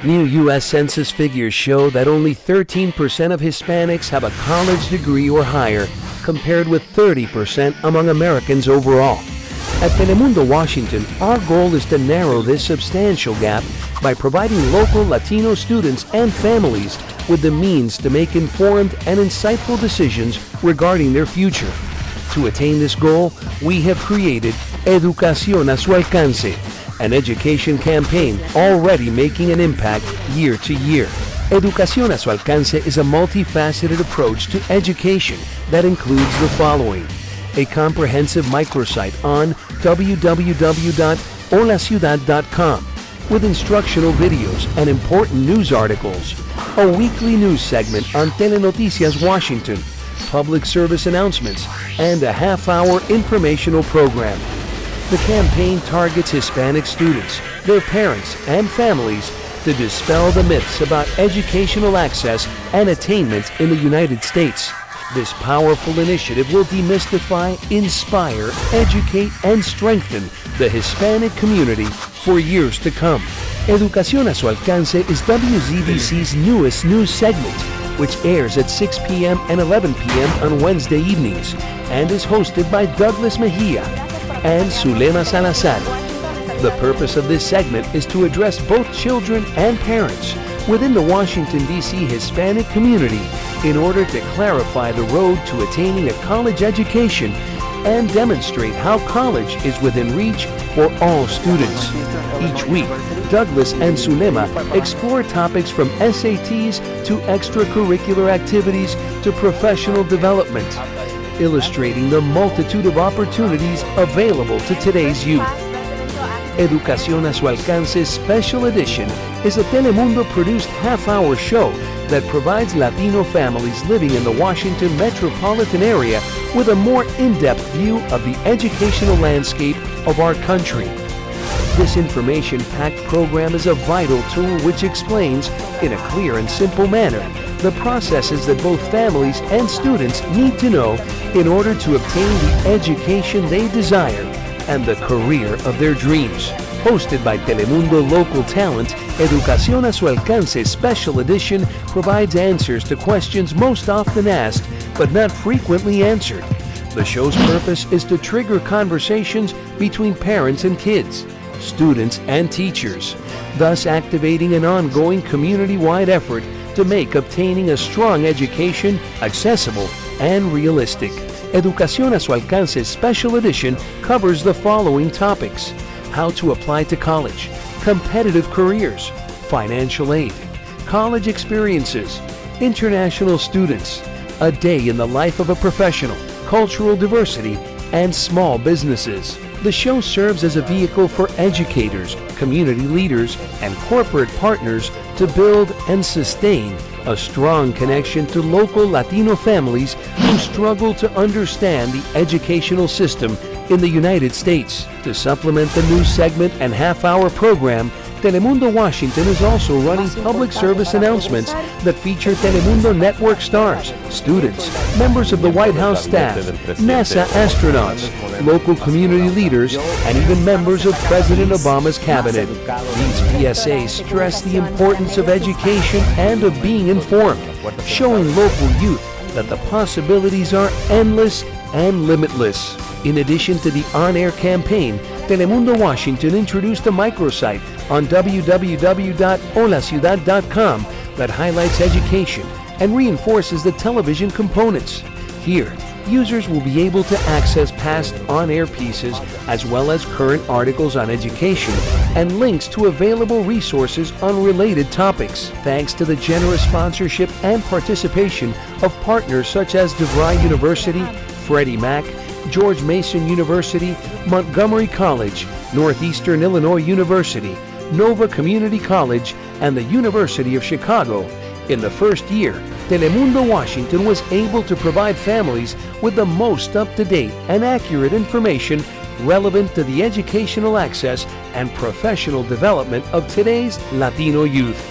New U.S. Census figures show that only 13% of Hispanics have a college degree or higher, compared with 30% among Americans overall. At Telemundo Washington, our goal is to narrow this substantial gap by providing local Latino students and families with the means to make informed and insightful decisions regarding their future. To attain this goal, we have created Educación a su Alcance, an education campaign already making an impact year to year. Educación a su Alcance is a multifaceted approach to education that includes the following: a comprehensive microsite on www.holaciudad.com with instructional videos and important news articles, a weekly news segment on Telenoticias Washington, public service announcements, and a half-hour informational program. The campaign targets Hispanic students, their parents, and families to dispel the myths about educational access and attainment in the United States. This powerful initiative will demystify, inspire, educate, and strengthen the Hispanic community for years to come. Educación a su Alcance is WZDC's newest news segment, which airs at 6 p.m. and 11 p.m. on Wednesday evenings, and is hosted by Douglas Mejia and Zulema Salazar. The purpose of this segment is to address both children and parents within the Washington, D.C. Hispanic community in order to clarify the road to attaining a college education and demonstrate how college is within reach for all students. Each week, Douglas and Zulema explore topics from SATs to extracurricular activities to professional development, illustrating the multitude of opportunities available to today's youth. Educación a su Alcance Special Edition is a Telemundo-produced half-hour show that provides Latino families living in the Washington metropolitan area with a more in-depth view of the educational landscape of our country. This information-packed program is a vital tool which explains, in a clear and simple manner, the processes that both families and students need to know in order to obtain the education they desire and the career of their dreams. Hosted by Telemundo local talent, Educación a su Alcance Special Edition provides answers to questions most often asked but not frequently answered. The show's purpose is to trigger conversations between parents and kids, students and teachers, thus activating an ongoing community-wide effort to make obtaining a strong education accessible and realistic. Educación a su Alcance Special Edition covers the following topics: how to apply to college, competitive careers, financial aid, college experiences, international students, a day in the life of a professional, cultural diversity, and small businesses. The show serves as a vehicle for educators, community leaders, and corporate partners to build and sustain a strong connection to local Latino families who struggle to understand the educational system in the United States. To supplement the news segment and half-hour program, Telemundo Washington is also running public service announcements that feature Telemundo Network stars, students, members of the White House staff, NASA astronauts, local community leaders, and even members of President Obama's cabinet. These PSAs stress the importance of education and of being informed, showing local youth that the possibilities are endless and limitless. In addition to the on-air campaign, Telemundo Washington introduced a microsite on www.holaciudad.com that highlights education and reinforces the television components. Here, users will be able to access past on-air pieces as well as current articles on education and links to available resources on related topics. Thanks to the generous sponsorship and participation of partners such as DeVry University, Freddie Mac, George Mason University, Montgomery College, Northeastern Illinois University, Nova Community College, and the University of Chicago. In the first year, Telemundo Washington was able to provide families with the most up-to-date and accurate information relevant to the educational access and professional development of today's Latino youth.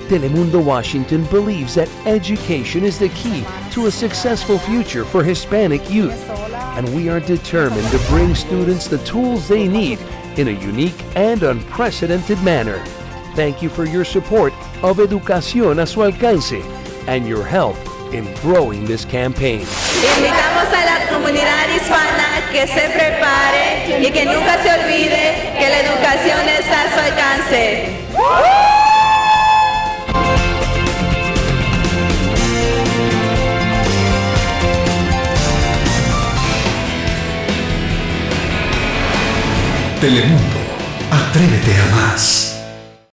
Telemundo Washington believes that education is the key to a successful future for Hispanic youth, and we are determined to bring students the tools they need in a unique and unprecedented manner. Thank you for your support of Educación a su alcance and your help in growing this campaign. Invitamos a la comunidad hispana que se prepare y que nunca se olvide que la educación está a su alcance. Telemundo, atrévete a más.